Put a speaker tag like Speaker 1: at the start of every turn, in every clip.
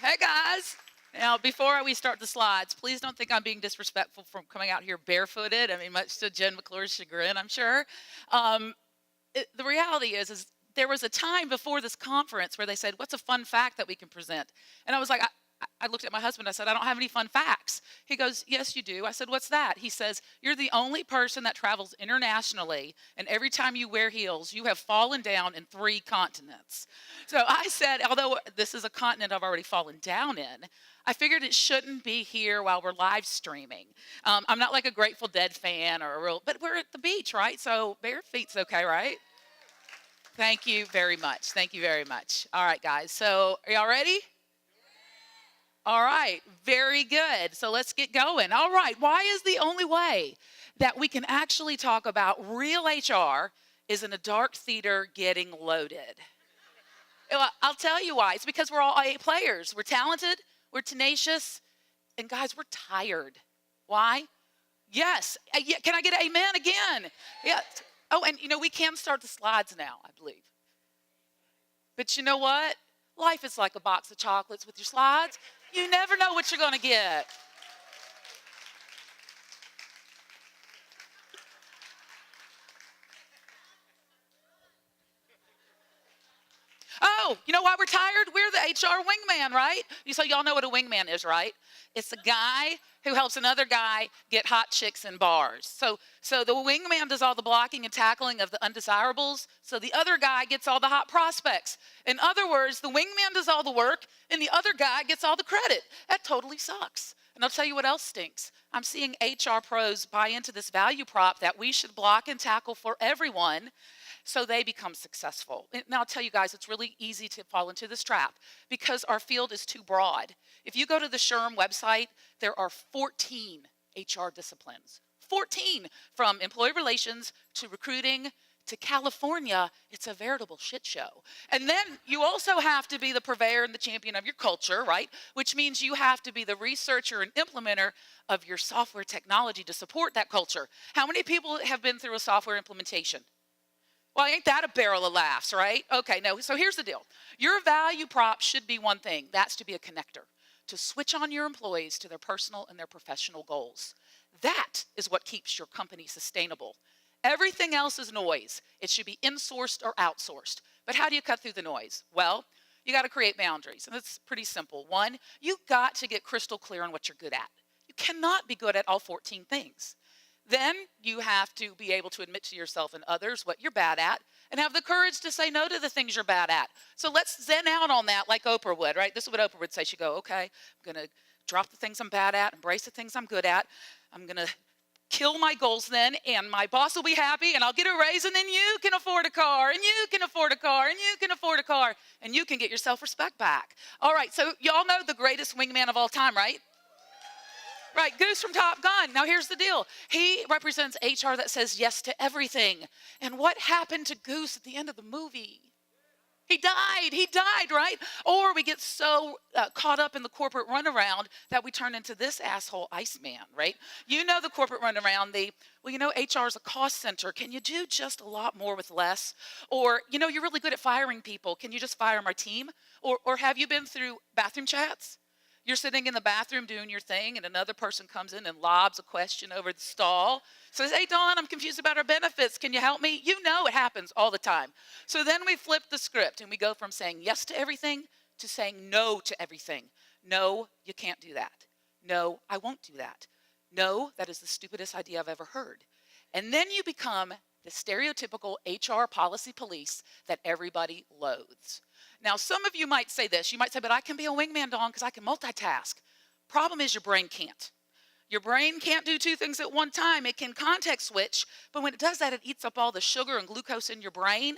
Speaker 1: Hey guys. Now, before we start the slides, please don't think I'm being disrespectful from coming out here barefooted. I mean, much to Jen McClure's chagrin, I'm sure. Um, the reality is there was a time before this conference where they said, "What's a fun fact that we can present?" And I was like, I looked at my husband. I said, "I don't have any fun facts." He goes, "Yes, you do." I said, "What's that?" He says, "You're the only person that travels internationally, and every time you wear heels, you have fallen down in 3 continents." So I said, although this is a continent I've already fallen down in, I figured it shouldn't be here while we're live streaming. I'm not like a Grateful Dead fan but we're at the beach, right? So bare feet's okay, right? Thank you very much. Thank you very much. All right, guys. So are y'all ready? All right. Very good. So let's get going. All right. Why is the only way that we can actually talk about real HR is in a dark theater getting loaded? Well, I'll tell you why. It's because we're all A players. We're talented, we're tenacious, and guys, we're tired. Why? Yes. Can I get an amen again? Yes. Oh, and we can start the slides now, I believe. But you know what? Life is like a box of chocolates with your slides. You never know what you're going to get. Oh, you know why we're tired? We're the HR wingman, right? So y'all know what a wingman is, right? It's a guy who helps another guy get hot chicks in bars. So the wingman does all the blocking and tackling of the undesirables, so the other guy gets all the hot prospects. In other words, the wingman does all the work, and the other guy gets all the credit. That totally sucks. And I'll tell you what else stinks. I'm seeing HR pros buy into this value prop that we should block and tackle for everyone so they become successful. Now, I'll tell you guys, it's really easy to fall into this trap because our field is too broad. If you go to the SHRM website, there are 14 HR disciplines. 14, from employee relations to recruiting to California. It's a veritable shit show. And then you also have to be the purveyor and the champion of your culture, right? Which means you have to be the researcher and implementer of your software technology to support that culture. How many people have been through a software implementation? Well, ain't that a barrel of laughs, right? Okay, no, so here's the deal. Your value prop should be one thing. That's to be a connector, to switch on your employees to their personal and their professional goals. That is what keeps your company sustainable. Everything else is noise. It should be insourced or outsourced. But how do you cut through the noise? Well, you got to create boundaries, and it's pretty simple. One, you got to get crystal clear on what you're good at. You cannot be good at all 14 things. Then you have to be able to admit to yourself and others what you're bad at and have the courage to say no to the things you're bad at. So let's zen out on that like Oprah would, right? This is what Oprah would say. She'd go, okay, I'm going to drop the things I'm bad at, embrace the things I'm good at. I'm going to kill my goals then, and my boss will be happy, and I'll get a raise, and then you can afford a car, and you can afford a car, and you can afford a car, and you can get your self-respect back. All right, so y'all know the greatest wingman of all time, right? Right, Goose from Top Gun. Now here's the deal. He represents HR that says yes to everything. And what happened to Goose at the end of the movie? He died, right? Or we get so caught up in the corporate runaround that we turn into this asshole Iceman, right? You know the corporate runaround, HR is a cost center. Can you do just a lot more with less? Or, you're really good at firing people. Can you just fire my team? Or have you been through bathroom chats? You're sitting in the bathroom doing your thing, and another person comes in and lobs a question over the stall. Says, hey, Dawn, I'm confused about our benefits. Can you help me? You know it happens all the time. So then we flip the script, and we go from saying yes to everything to saying no to everything. No, you can't do that. No, I won't do that. No, that is the stupidest idea I've ever heard. And then you become the stereotypical HR policy police that everybody loathes. Now, some of you might say this. You might say, but I can be a wingman, Dawn, because I can multitask. Problem is your brain can't. Your brain can't do 2 things at one time. It can context switch, but when it does that, it eats up all the sugar and glucose in your brain.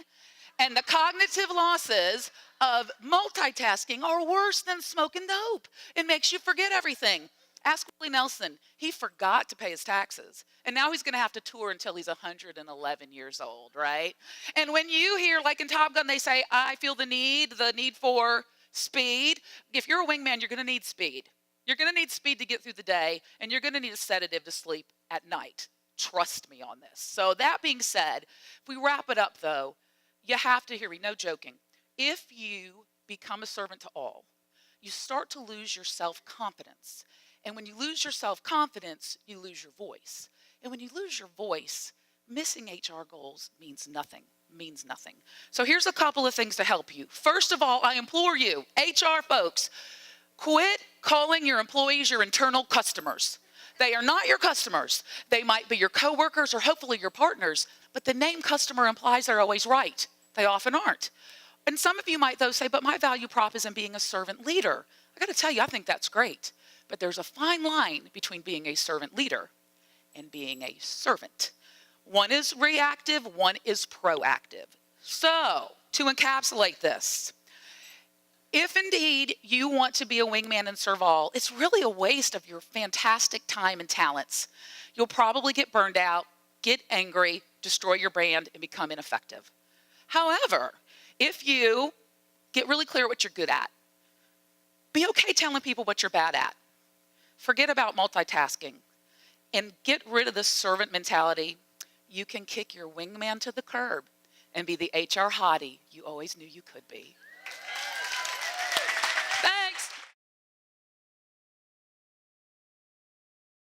Speaker 1: And the cognitive losses of multitasking are worse than smoking dope. It makes you forget everything. Ask Willie Nelson. He forgot to pay his taxes. And now he's going to have to tour until he's 111 years old, right? And when you hear, like in Top Gun, they say, I feel the need for speed. If you're a wingman, you're going to need speed. You're going to need speed to get through the day, and you're going to need a sedative to sleep at night. Trust me on this. So that being said, if we wrap it up, though, you have to hear me, no joking. If you become a servant to all, you start to lose your self-confidence. And when you lose your self-confidence, you lose your voice. And when you lose your voice, missing HR goals means nothing. So here's a couple of things to help you. First of all, I implore you, HR folks, quit calling your employees your internal customers. They are not your customers. They might be your coworkers or hopefully your partners, but the name customer implies they're always right. They often aren't. And some of you might, though, say, but my value prop is in being a servant leader. I got to tell you, I think that's great. But there's a fine line between being a servant leader and being a servant. One is reactive, one is proactive. So, to encapsulate this, if indeed you want to be a wingman and serve all, it's really a waste of your fantastic time and talents. You'll probably get burned out, get angry, destroy your brand, and become ineffective. However, if you get really clear what you're good at, be okay telling people what you're bad at. Forget about multitasking and get rid of this servant mentality. You can kick your wingman to the curb and be the HR hottie you always knew you could be. Thanks.